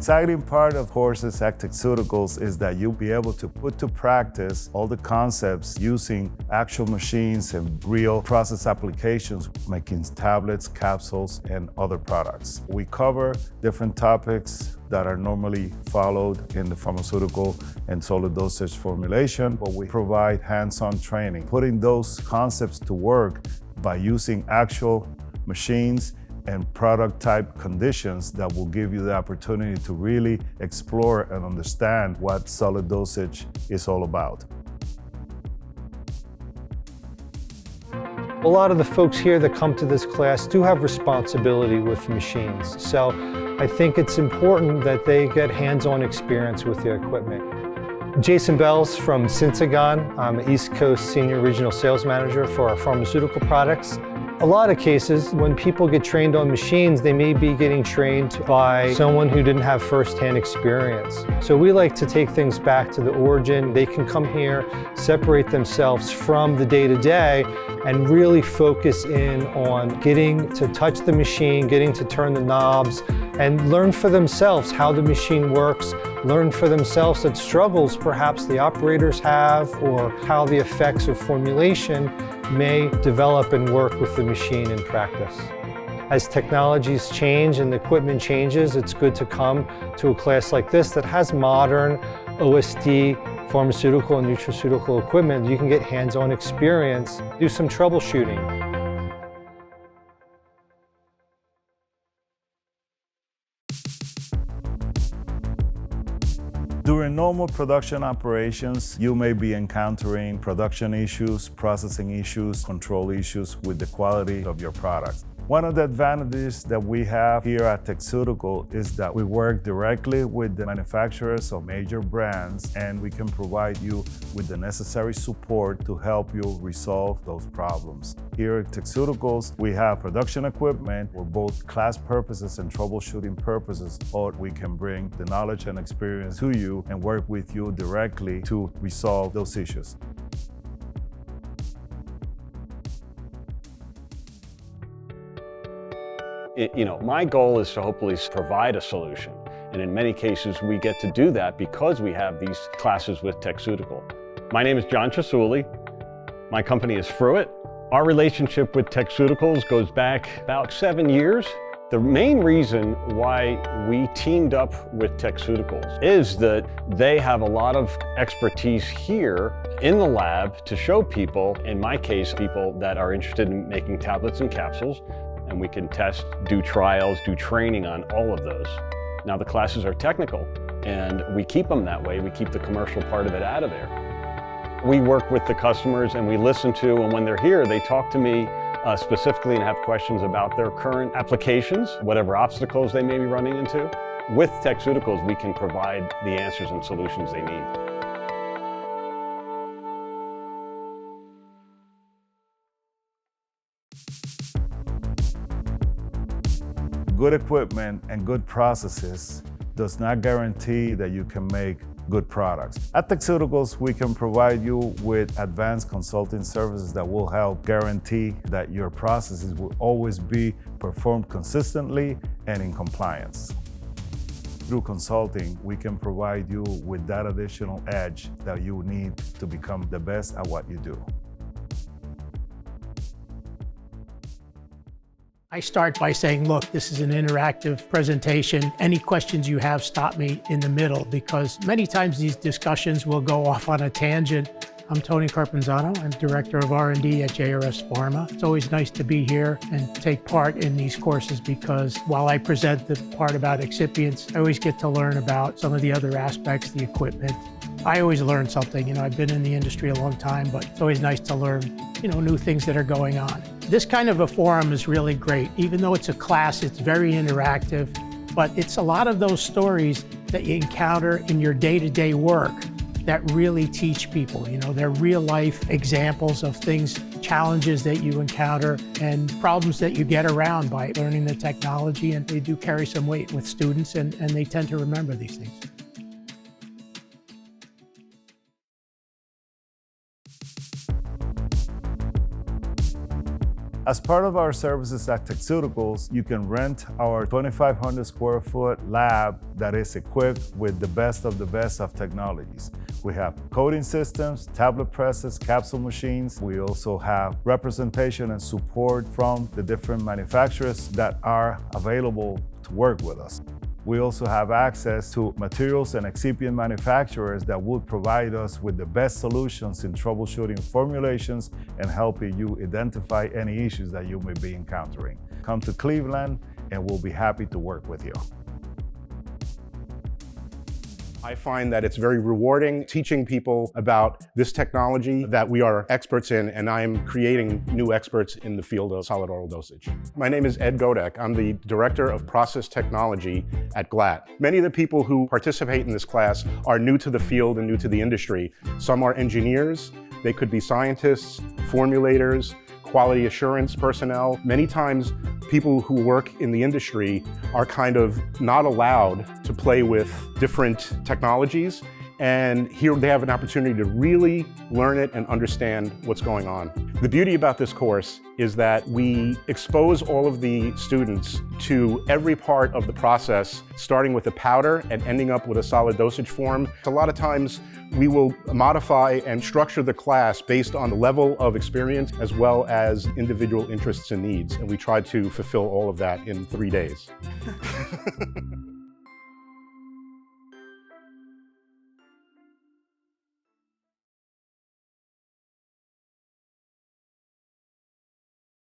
exciting part of courses at Techceuticals is that you'll be able to put to practice all the concepts using actual machines and real process applications, making tablets, capsules, and other products. We cover different topics that are normally followed in the pharmaceutical and solid dosage formulation, but we provide hands-on training, putting those concepts to work by using actual machines and product type conditions that will give you the opportunity to really explore and understand what solid dosage is all about. A lot of the folks here that come to this class do have responsibility with machines, so I think it's important that they get hands-on experience with the equipment. Jason Bells from Syntagon. I'm an East Coast Senior Regional Sales Manager for our pharmaceutical products. A lot of cases, when people get trained on machines, they may be getting trained by someone who didn't have first-hand experience. So we like to take things back to the origin. They can come here, separate themselves from the day-to-day, and really focus in on getting to touch the machine, getting to turn the knobs, and learn for themselves how the machine works, learn for themselves the struggles perhaps the operators have, or how the effects of formulation may develop and work with the machine in practice. As technologies change and the equipment changes, it's good to come to a class like this that has modern OSD pharmaceutical and nutraceutical equipment. You can get hands-on experience, do some troubleshooting. During normal production operations, you may be encountering production issues, processing issues, control issues with the quality of your product. One of the advantages that we have here at Techceutical is that we work directly with the manufacturers of major brands, and we can provide you with the necessary support to help you resolve those problems. Here at Techceuticals, we have production equipment for both class purposes and troubleshooting purposes, or we can bring the knowledge and experience to you and work with you directly to resolve those issues. My goal is to hopefully provide a solution. And in many cases, we get to do that because we have these classes with Techceutical. My name is John Chasuli. My company is Fruit. Our relationship with Techceuticals goes back about 7 years. The main reason why we teamed up with Techceuticals is that they have a lot of expertise here in the lab to show people, in my case, people that are interested in making tablets and capsules, and we can test, do trials, do training on all of those. Now the classes are technical, and we keep them that way. We keep the commercial part of it out of there. We work with the customers and we listen to, and when they're here, they talk to me specifically and have questions about their current applications, whatever obstacles they may be running into. With Techceuticals, we can provide the answers and solutions they need. Good equipment and good processes does not guarantee that you can make good products. At Techceuticals, we can provide you with advanced consulting services that will help guarantee that your processes will always be performed consistently and in compliance. Through consulting, we can provide you with that additional edge that you need to become the best at what you do. I start by saying, look, this is an interactive presentation. Any questions you have, stop me in the middle, because many times these discussions will go off on a tangent. I'm Tony Carpenzano. I'm Director of R&D at JRS Pharma. It's always nice to be here and take part in these courses, because while I present the part about excipients, I always get to learn about some of the other aspects, the equipment. I always learn something. I've been in the industry a long time, but it's always nice to learn, new things that are going on. This kind of a forum is really great. Even though it's a class, it's very interactive, but it's a lot of those stories that you encounter in your day-to-day work that really teach people. They're real-life examples of things, challenges that you encounter, and problems that you get around by learning the technology, and they do carry some weight with students, and they tend to remember these things. As part of our services at Techceuticals, you can rent our 2,500 square foot lab that is equipped with the best of technologies. We have coating systems, tablet presses, capsule machines. We also have representation and support from the different manufacturers that are available to work with us. We also have access to materials and excipient manufacturers that would provide us with the best solutions in troubleshooting formulations and helping you identify any issues that you may be encountering. Come to Cleveland and we'll be happy to work with you. I find that it's very rewarding teaching people about this technology that we are experts in, and I'm creating new experts in the field of solid oral dosage. My name is Ed Godek. I'm the Director of Process Technology at GLAT. Many of the people who participate in this class are new to the field and new to the industry. Some are engineers, they could be scientists, formulators, quality assurance personnel. Many times, people who work in the industry are kind of not allowed to play with different technologies, and here they have an opportunity to really learn it and understand what's going on. The beauty about this course is that we expose all of the students to every part of the process, starting with the powder and ending up with a solid dosage form. A lot of times we will modify and structure the class based on the level of experience as well as individual interests and needs, and we try to fulfill all of that in 3 days.